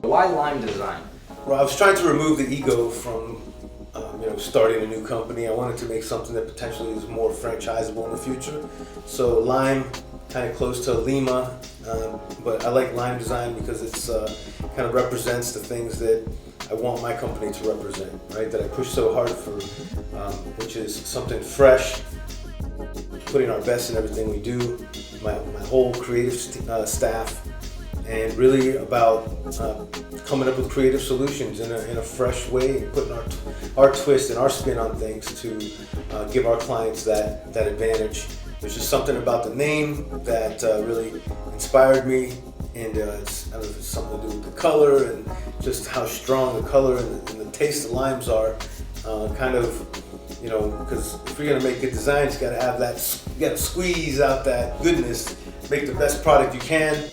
Why Lime Design? Well, I was trying to remove the ego from starting a new company. I wanted to make something that potentially is more franchisable in the future. So Lime, kind of close to Lima, but I like Lime Design because it's kind of represents the things that I want my company to represent, right? That I push so hard for, which is something fresh, putting our best in everything we do, my whole creative staff, and really about coming up with creative solutions in a fresh way, and putting our twist and our spin on things to give our clients that advantage. There's just something about the name that really inspired me, and I don't know if it's something to do with the color and just how strong the color and the taste of limes are. Because if you're gonna make good designs, you gotta have that, you gotta squeeze out that goodness, make the best product you can.